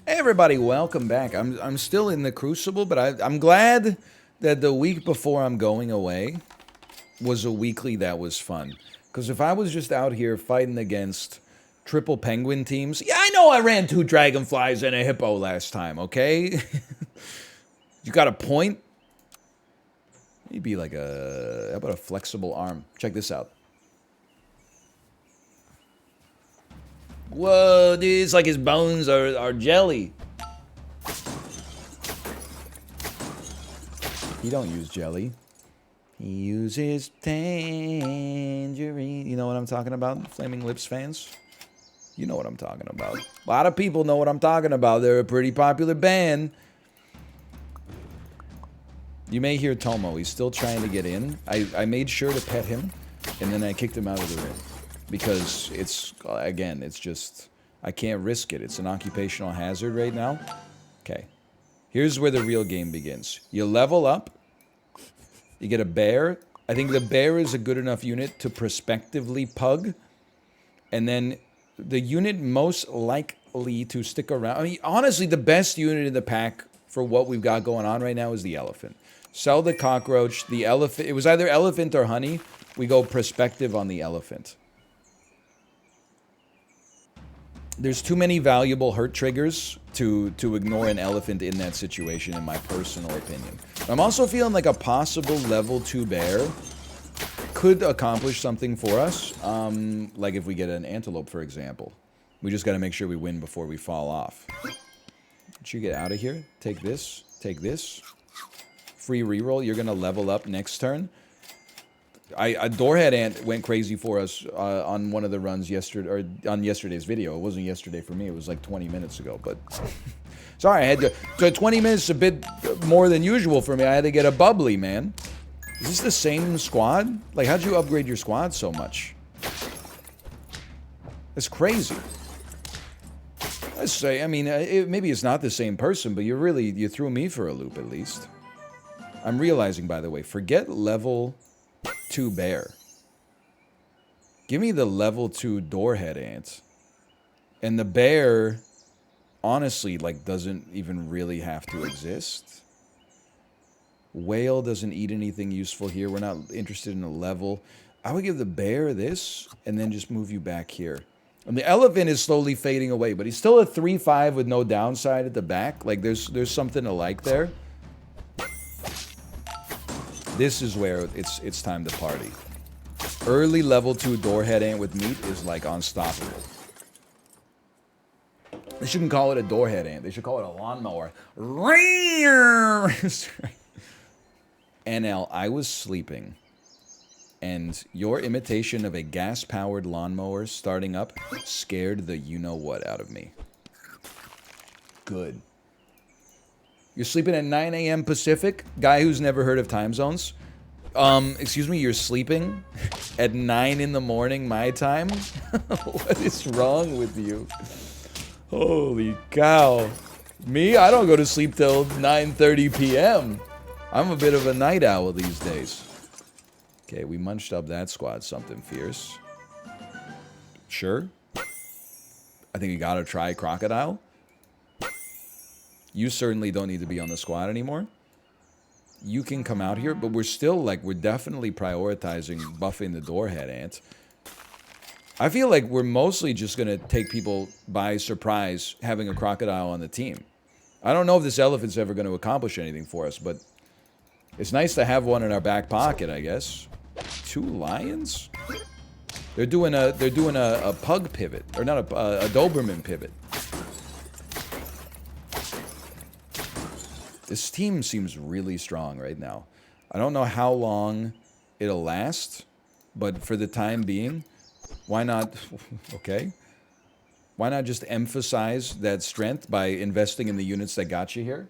Hey everybody, welcome back. I'm still in the Crucible, but I'm glad that the week before I'm going away was a weekly that was fun. Because if I was just out here fighting against triple penguin teams, yeah, I know I ran 2 dragonflies and a hippo last time, okay? You got a point? Maybe like how about a flexible arm? Check this out. Whoa, dude, it's like his bones are jelly. He don't use jelly. He uses tangerine. You know what I'm talking about, Flaming Lips fans? You know what I'm talking about. A lot of people know what I'm talking about. They're a pretty popular band. You may hear Tomo. He's still trying to get in. I made sure to pet him, and then I kicked him out of the ring. Because it's, again, it's just, I can't risk it. It's an occupational hazard right now. Okay. Here's where the real game begins. You level up. You get a bear. I think the bear is a good enough unit to prospectively pug. And then the unit most likely to stick around. I mean, honestly, the best unit in the pack for what we've got going on right now is the elephant. Sell the cockroach. The elephant. It was either elephant or honey. We go prospective on the elephant. There's too many valuable hurt triggers to ignore an elephant in that situation, in my personal opinion. I'm also feeling like a possible level 2 bear could accomplish something for us. Like if we get an antelope, for example. We just got to make sure we win before we fall off. Did you get out of here? Take this. Take this. Free reroll. You're going to level up next turn. A Doorhead Ant went crazy for us on one of the runs yesterday, or on yesterday's video. It wasn't yesterday for me. It was like 20 minutes ago, but sorry, I had to. So 20 minutes, a bit more than usual for me. I had to get a bubbly, man. Is this the same squad? Like, how'd you upgrade your squad so much? It's crazy. Let's say, I mean, maybe it's not the same person, but you threw me for a loop at least. I'm realizing, by the way, forget level 2 bear. Give me the level 2 Doorhead Ant. And the bear, honestly, like, doesn't even really have to exist. Whale doesn't eat anything useful here. We're not interested in a level. I would give the bear this, and then just move you back here. And the elephant is slowly fading away, but he's still a 3-5 with no downside at the back. Like, there's something to like there. This is where it's time to party. Early level 2 Doorhead Ant with meat is like unstoppable. They shouldn't call it a Doorhead Ant. They should call it a lawnmower. NL, I was sleeping, and your imitation of a gas-powered lawnmower starting up scared the you-know-what out of me. Good. You're sleeping at 9 a.m. Pacific? Guy who's never heard of time zones? Excuse me, you're sleeping at 9 in the morning my time? What is wrong with you? Holy cow. Me? I don't go to sleep till 9:30 p.m. I'm a bit of a night owl these days. Okay, we munched up that squad something fierce. Sure. I think you gotta try crocodile. You certainly don't need to be on the squad anymore. You can come out here, but we're still, like, we're definitely prioritizing buffing the Doorhead Ant. I feel like we're mostly just going to take people by surprise having a crocodile on the team. I don't know if this elephant's ever going to accomplish anything for us, but it's nice to have one in our back pocket, I guess. 2 lions? They're doing a pug pivot, or not a Doberman pivot. This team seems really strong right now. I don't know how long it'll last, but for the time being, why not, okay? Why not just emphasize that strength by investing in the units that got you here?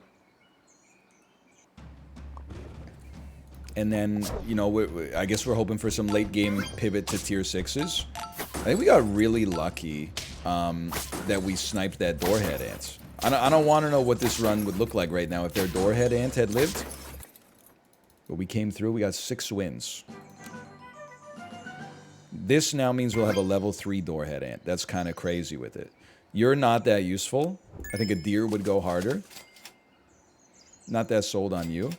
And then, you know, I guess we're hoping for some late game pivot to tier 6s. I think we got really lucky that we sniped that Doorhead Ant. I don't want to know what this run would look like right now if their Doorhead Ant had lived. But we came through. We got 6 wins. This now means we'll have a level 3 Doorhead Ant. That's kind of crazy with it. You're not that useful. I think a deer would go harder. Not that sold on you.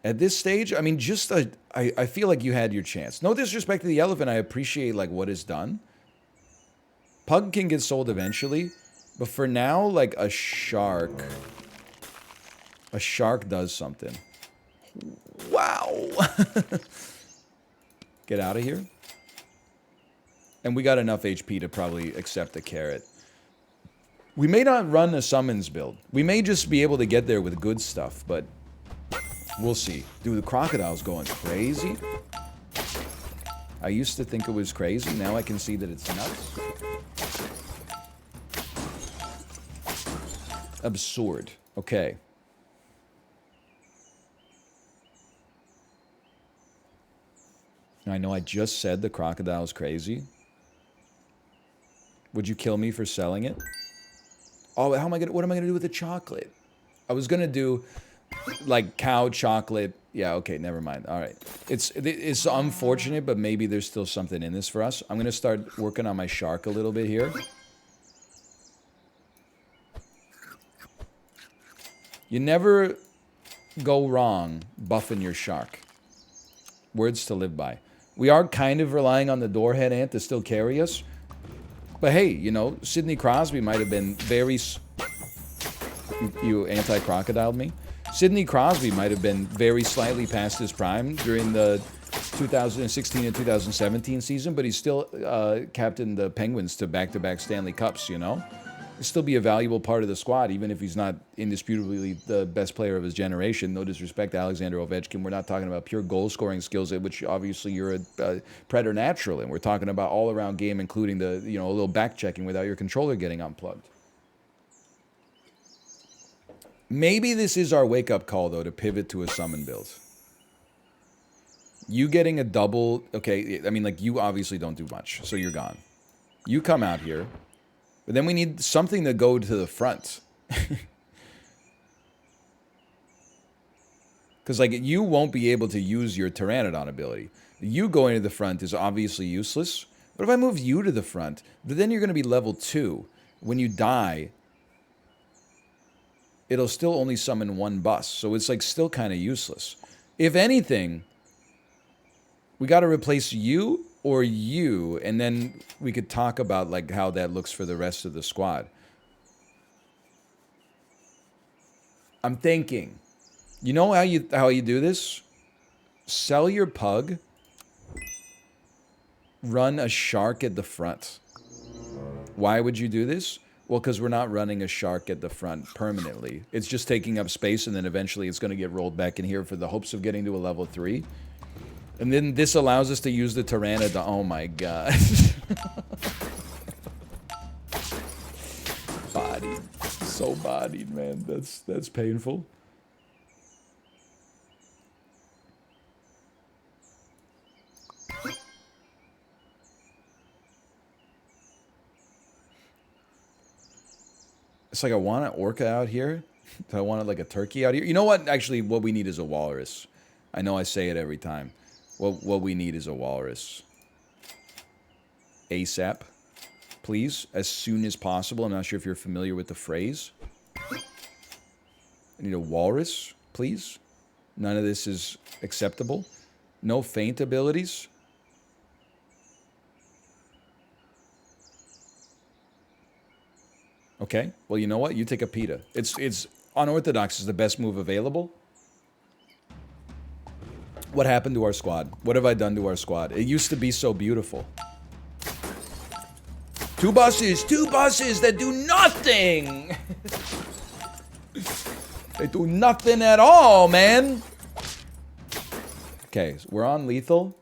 At this stage, I mean, just I feel like you had your chance. No disrespect to the elephant. I appreciate like what is done. Pug can get sold eventually, but for now, like a shark does something. Wow. Get out of here. And we got enough HP to probably accept a carrot. We may not run a summons build. We may just be able to get there with good stuff, but we'll see. Dude, the crocodile's going crazy. I used to think it was crazy. Now I can see that it's nuts. Absurd. Okay. I know I just said the crocodile's crazy. Would you kill me for selling it? Oh, what am I gonna do with the chocolate? I was gonna do like cow chocolate. Yeah, okay, never mind. All right. It's unfortunate, but maybe there's still something in this for us. I'm gonna start working on my shark a little bit here. You never go wrong buffing your shark. Words to live by. We are kind of relying on the doorhead ant to still carry us. But hey, you know, Sidney Crosby might have been very... You anti-crocodiled me? Sidney Crosby might have been very slightly past his prime during the 2016 and 2017 season, but he still captained the Penguins to back-to-back Stanley Cups, you know? He'll still be a valuable part of the squad, even if he's not indisputably the best player of his generation. No disrespect to Alexander Ovechkin. We're not talking about pure goal-scoring skills, at which obviously you're a preternatural, and we're talking about all-around game, including the, you know, a little back-checking without your controller getting unplugged. Maybe this is our wake-up call, though, to pivot to a summon build. You getting a double... Okay, I mean, like, you obviously don't do much, so you're gone. You come out here... But then we need something to go to the front. Because, like, you won't be able to use your Pteranodon ability. You going to the front is obviously useless. But if I move you to the front, then you're going to be level 2. When you die, it'll still only summon one bus. So it's, like, still kind of useless. If anything, we got to replace you or you, and then we could talk about like how that looks for the rest of the squad. I'm thinking, you know how you do this? Sell your pug, run a shark at the front. Why would you do this? Well, because we're not running a shark at the front permanently. It's just taking up space, and then eventually it's going to get rolled back in here for the hopes of getting to a level 3. And then this allows us to use the Pteranodon. Oh my god. Bodied. So bodied, man. That's painful. It's like I want an orca out here. I want like a turkey out here. You know what? Actually, what we need is a walrus. I know I say it every time. What we need is a walrus. ASAP. Please, as soon as possible. I'm not sure if you're familiar with the phrase. I need a walrus, please. None of this is acceptable. No feint abilities. Okay, well, you know what? You take a PETA. It's unorthodox is the best move available. What happened to our squad? What have I done to our squad? It used to be so beautiful. Two buses that do nothing. They do nothing at all, man. Okay, so we're on lethal.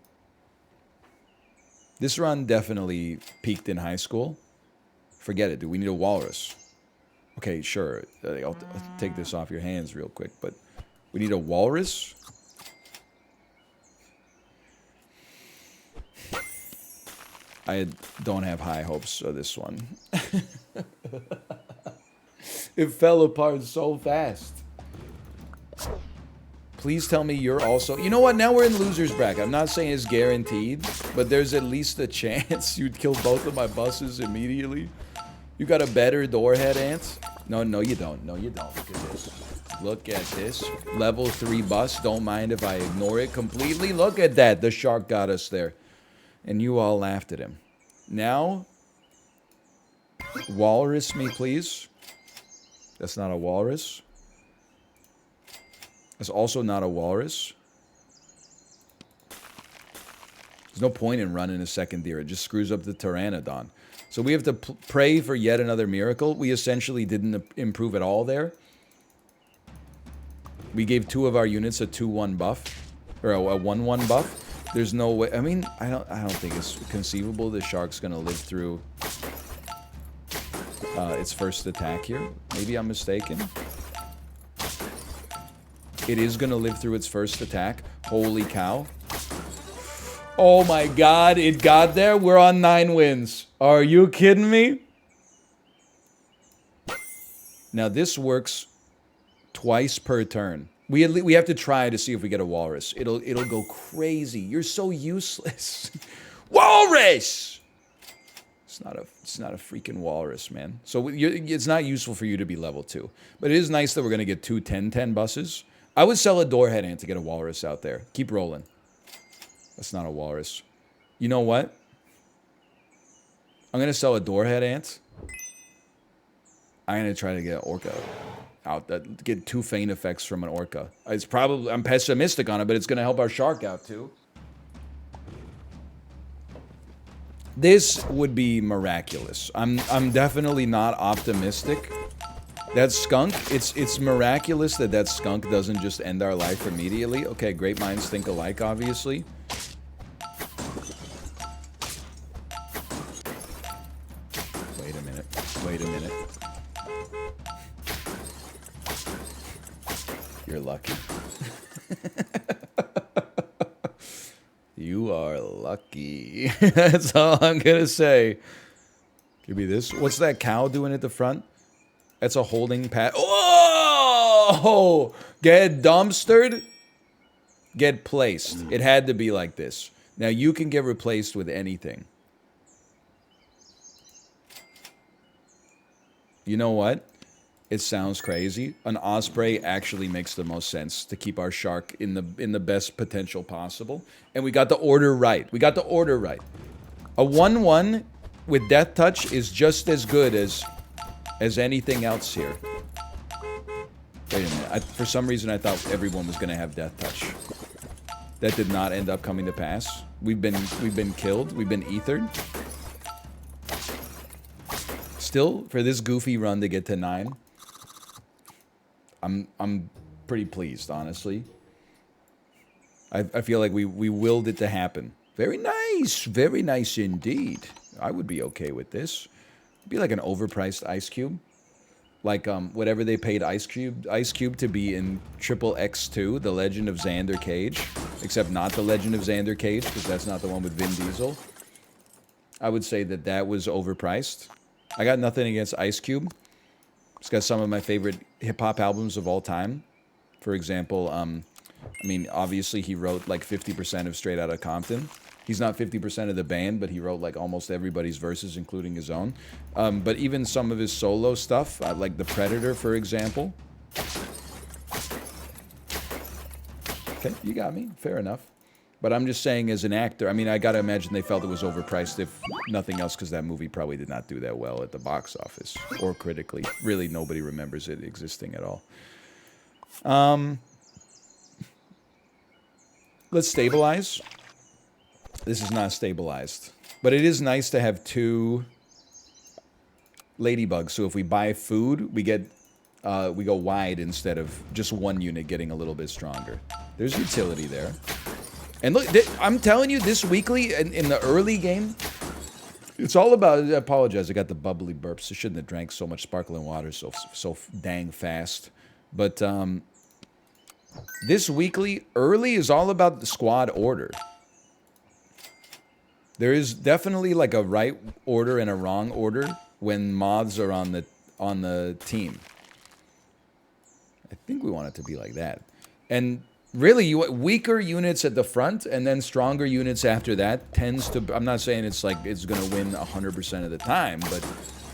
This run definitely peaked in high school. Forget it, dude. We need a walrus. Okay, sure. I'll take this off your hands real quick, but we need a walrus. I don't have high hopes of this one. It fell apart so fast. Please tell me you're also... You know what? Now we're in loser's bracket. I'm not saying it's guaranteed, but there's at least a chance you'd kill both of my buses immediately. You got a better doorhead, Ants? No, no, you don't. No, you don't. Look at this. Look at this. Level 3 bus. Don't mind if I ignore it completely. Look at that. The shark got us there. And you all laughed at him. Now, walrus me, please. That's not a walrus. That's also not a walrus. There's no point in running a second deer. It just screws up the pteranodon. So we have to pray for yet another miracle. We essentially didn't improve at all there. We gave 2 of our units a 2-1 buff. Or a 1-1 buff. There's no way. I mean, I don't think it's conceivable the shark's gonna live through its first attack here. Maybe I'm mistaken. It is gonna live through its first attack. Holy cow. Oh my god, it got there. We're on 9 wins. Are you kidding me? Now this works twice per turn. We have to try to see if we get a walrus. It'll go crazy. You're so useless. Walrus! It's not a freaking walrus, man. So it's not useful for you to be level 2. But it is nice that we're going to get 2 10-10 buses. I would sell a doorhead ant to get a walrus out there. Keep rolling. That's not a walrus. You know what? I'm going to sell a doorhead ant. I'm going to try to get an orca out. Get 2 feint effects from an orca. I'm pessimistic on it, but it's going to help our shark out too. This would be miraculous. I'm definitely not optimistic. That skunk, it's miraculous that skunk doesn't just end our life immediately. Okay, great minds think alike, obviously. Wait a minute. You're lucky. You are lucky. That's all I'm gonna say. Give me this. What's that cow doing at the front? That's a holding pad. Oh! Get dumpstered. Get placed. It had to be like this. Now you can get replaced with anything. You know what? It sounds crazy. An osprey actually makes the most sense to keep our shark in the best potential possible. And we got the order right. We got the order right. A 1-1 with death touch is just as good as anything else here. Wait a minute. For some reason I thought everyone was going to have death touch. That did not end up coming to pass. We've been killed. We've been ethered. Still, for this goofy run to get to 9, I'm pretty pleased, honestly. I feel like we willed it to happen. Very nice indeed. I would be okay with this. It'd be like an overpriced Ice Cube. Like whatever they paid Ice Cube to be in Triple X2, The Legend of Xander Cage. Except not The Legend of Xander Cage, because that's not the one with Vin Diesel. I would say that was overpriced. I got nothing against Ice Cube. It's got some of my favorite hip-hop albums of all time. For example, I mean, obviously he wrote like 50% of Straight Outta Compton. He's not 50% of the band, but he wrote like almost everybody's verses, including his own. But even some of his solo stuff, like The Predator, for example. Okay, you got me. Fair enough. But I'm just saying, as an actor, I mean, I gotta imagine they felt it was overpriced, if nothing else, because that movie probably did not do that well at the box office or critically. Really, nobody remembers it existing at all. Let's stabilize. This is not stabilized, but it is nice to have 2 ladybugs. So if we buy food, we go wide instead of just 1 unit getting a little bit stronger. There's utility there. And look, I'm telling you, this weekly, in the early game, it's all about... I apologize, I got the bubbly burps. I shouldn't have drank so much sparkling water so dang fast. But this weekly, early, is all about the squad order. There is definitely like a right order and a wrong order when moths are on the team. I think we want it to be like that. And Really, weaker units at the front and then stronger units after that tends to... I'm not saying it's like it's going to win 100% of the time, but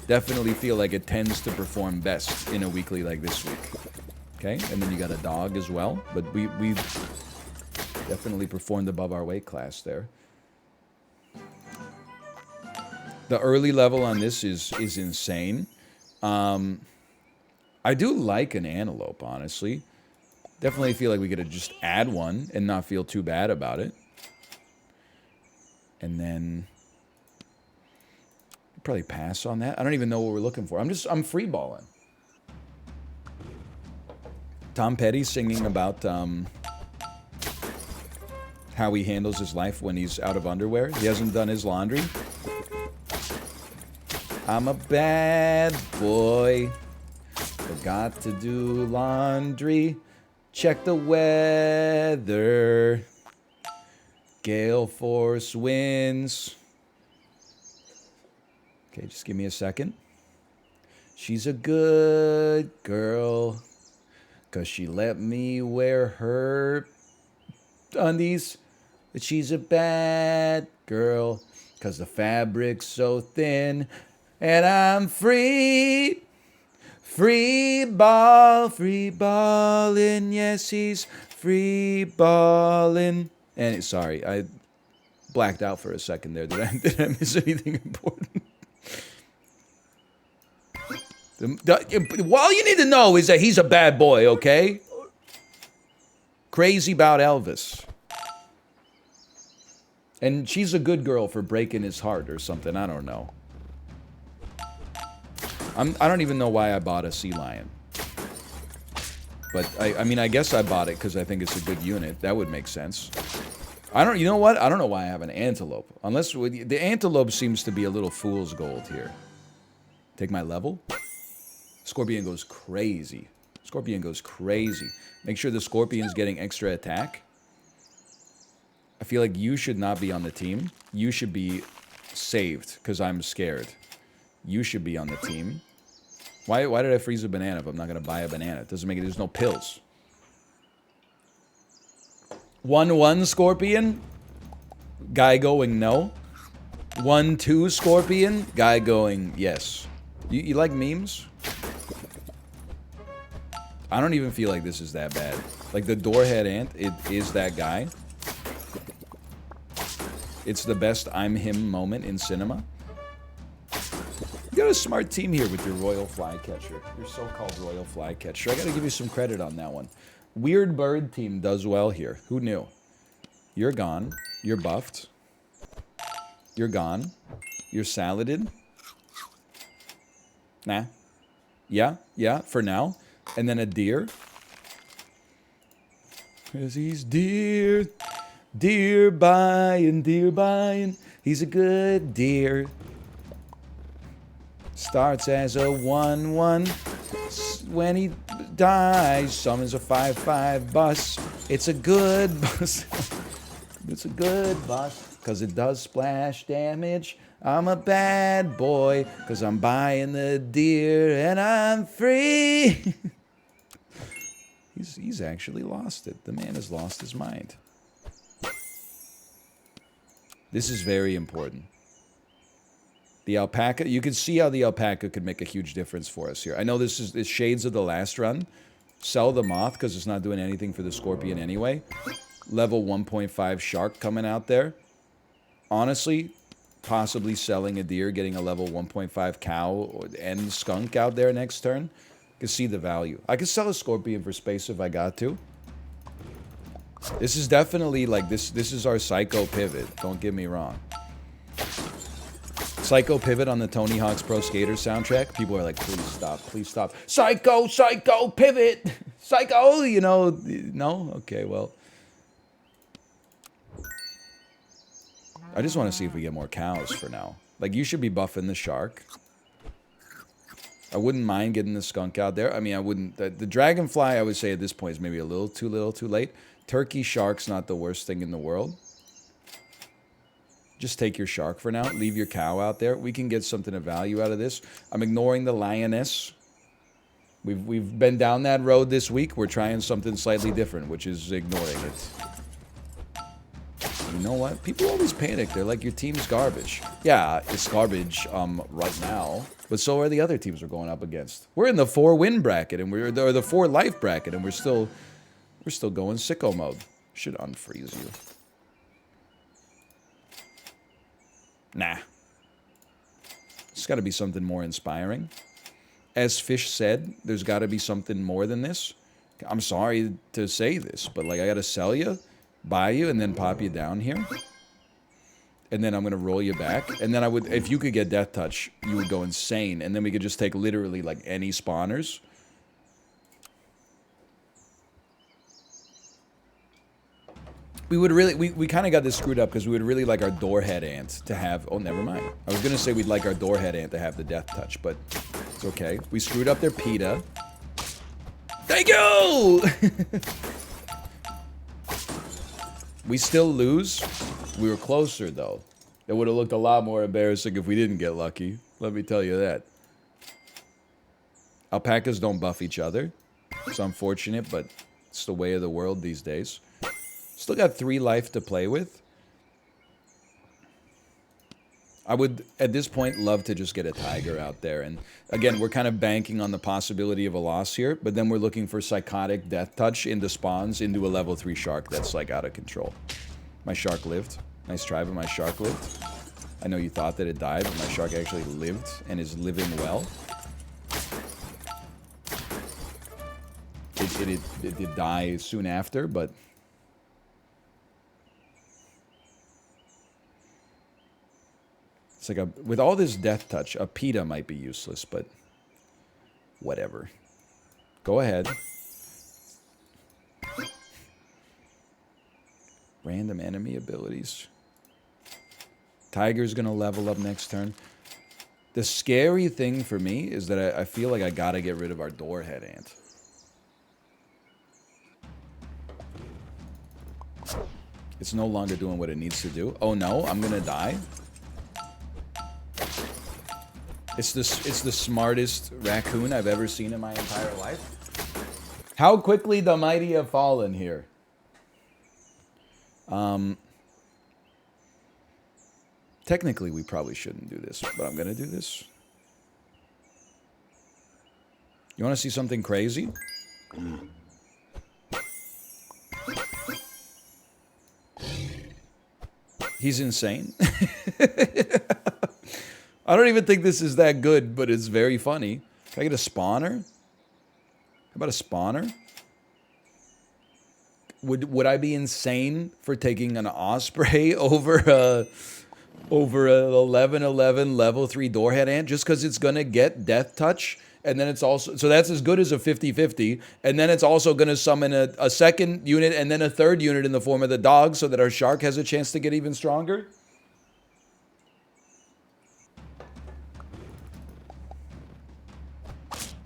definitely feel like it tends to perform best in a weekly like this week. Okay, and then you got a dog as well, but we definitely performed above our weight class there. The early level on this is insane. I do like an antelope, honestly. Definitely feel like we could just add one and not feel too bad about it. And then probably pass on that. I don't even know what we're looking for. I'm free balling. Tom Petty singing about how he handles his life when he's out of underwear. He hasn't done his laundry. I'm a bad boy. Forgot to do laundry. Check the weather. Gale force winds. Okay, just give me a second. She's a good girl, 'cause she let me wear her undies. But she's a bad girl, 'cause the fabric's so thin. And I'm free. Free ballin', yes, he's free ballin'. And sorry, I blacked out for a second there. Did I miss anything important? All you need to know is that he's a bad boy, okay? Crazy about Elvis. And she's a good girl for breaking his heart or something, I don't know. I don't even know why I bought a sea lion. But, I mean, I guess I bought it because I think it's a good unit. That would make sense. You know what? I don't know why I have an antelope. Unless, the antelope seems to be a little fool's gold here. Take my level. Scorpion goes crazy. Scorpion goes crazy. Make sure the Scorpion's getting extra attack. I feel like you should not be on the team. You should be saved because I'm scared. You should be on the team. Why did I freeze a banana if I'm not going to buy a banana? It doesn't make it. There's no pills. 1-1 Scorpion. Guy going no. 1-2 Scorpion. Guy going yes. You like memes? I don't even feel like this is that bad. Like the doorhead ant, it is that guy. It's the best I'm him moment in cinema. You got a smart team here with your royal flycatcher. Your so-called royal flycatcher. I got to give you some credit on that one. Weird bird team does well here. Who knew? You're gone. You're buffed. You're gone. You're saladed. Nah. Yeah, for now. And then a deer. 'Cause he's deer. Deer buying. He's a good deer. Starts as a 1-1. When he dies, summons a 5-5 bus. It's a good bus. It's a good bus, 'cause it does splash damage. I'm a bad boy, 'cause I'm buying the deer, and I'm free. He's actually lost it. The man has lost his mind. This is very important. The alpaca, you can see how the alpaca could make a huge difference for us here. I know this is shades of the last run. Sell the moth because it's not doing anything for the scorpion anyway. Level 1.5 shark coming out there. Honestly, possibly selling a deer, getting a level 1.5 cow and skunk out there next turn. You can see the value. I could sell a scorpion for space if I got to. This is definitely like this is our psycho pivot. Don't get me wrong. Psycho pivot on the Tony Hawk's Pro Skater soundtrack. People are like, please stop, please stop. Psycho pivot. Psycho, you know, no? Okay, well. I just want to see if we get more cows for now. Like, you should be buffing the shark. I wouldn't mind getting the skunk out there. I mean, I wouldn't. The dragonfly, I would say at this point, is maybe a little too late. Turkey shark's not the worst thing in the world. Just take your shark for now. Leave your cow out there. We can get something of value out of this. I'm ignoring the lioness. We've been down that road this week. We're trying something slightly different, which is ignoring it. You know what? People always panic. They're like, your team's garbage. Yeah, it's garbage right now, but so are the other teams we're going up against. We're in the 4-win bracket, and we're the 4-life bracket, and we're still going sicko mode. Should unfreeze you. Nah. It's got to be something more inspiring. As Fish said, there's got to be something more than this. I'm sorry to say this, but like I got to sell you, buy you, and then pop you down here. And then I'm going to roll you back. And then I would, if you could get Death Touch, you would go insane. And then we could just take literally like any spawners. We would really, we kind of got this screwed up because we would really like our Doorhead Ant to have, oh, never mind. I was going to say we'd like our Doorhead Ant to have the Death Touch, but it's okay. We screwed up their PETA. Thank you! We still lose. We were closer, though. It would have looked a lot more embarrassing if we didn't get lucky. Let me tell you that. Alpacas don't buff each other. It's unfortunate, but it's the way of the world these days. Still got 3 life to play with. I would, at this point, love to just get a tiger out there. And again, we're kind of banking on the possibility of a loss here, but then we're looking for psychotic Death Touch into spawns into a level 3 shark that's like out of control. My shark lived. Nice try, but my shark lived. I know you thought that it died, but my shark actually lived and is living well. It did die soon after, but it's like with all this Death Touch, a PETA might be useless, but whatever. Go ahead. Random enemy abilities. Tiger's gonna level up next turn. The scary thing for me is that I feel like I gotta get rid of our Doorhead Ant. It's no longer doing what it needs to do. Oh no, I'm gonna die. It's the smartest raccoon I've ever seen in my entire life. How quickly the mighty have fallen here. Technically, we probably shouldn't do this, but I'm gonna do this. You want to see something crazy? He's insane. I don't even think this is that good, but it's very funny. Can I get a spawner? How about a spawner? Would I be insane for taking an Osprey over a 11/11 level 3 Doorhead Ant just because it's gonna get Death Touch, and then it's also, so that's as good as a 50/50, and then it's also gonna summon a second unit and then a third unit in the form of the dog so that our shark has a chance to get even stronger?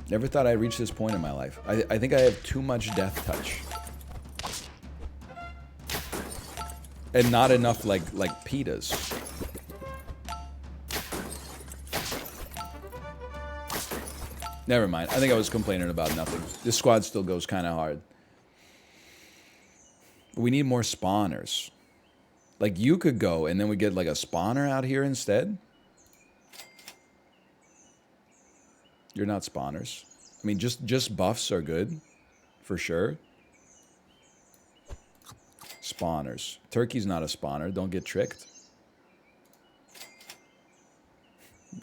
Never thought I'd reach this point in my life. I think I have too much Death Touch. And not enough like PETAs. Never mind. I think I was complaining about nothing. This squad still goes kind of hard. We need more spawners. Like, you could go and then we get like a spawner out here instead. You're not spawners. I mean, just buffs are good, for sure. Spawners. Turkey's not a spawner. Don't get tricked.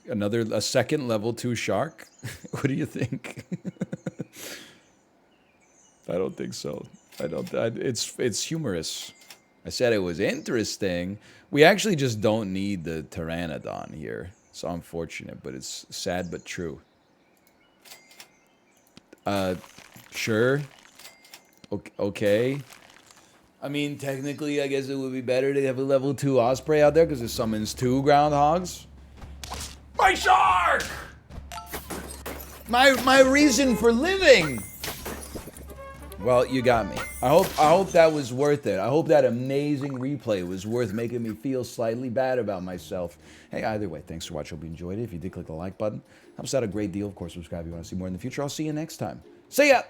A second level 2 shark? What do you think? I don't think so. It's humorous. I said it was interesting. We actually just don't need the Pteranodon here. It's unfortunate, but it's sad but true. Sure. Okay. I mean, technically, I guess it would be better to have a level 2 Osprey out there because it summons 2 groundhogs. My shark! My reason for living! Well, you got me. I hope that was worth it. I hope that amazing replay was worth making me feel slightly bad about myself. Hey, either way, thanks for watching. Hope you enjoyed it. If you did, click the like button. Helps out a great deal. Of course, subscribe if you want to see more in the future. I'll see you next time. See ya!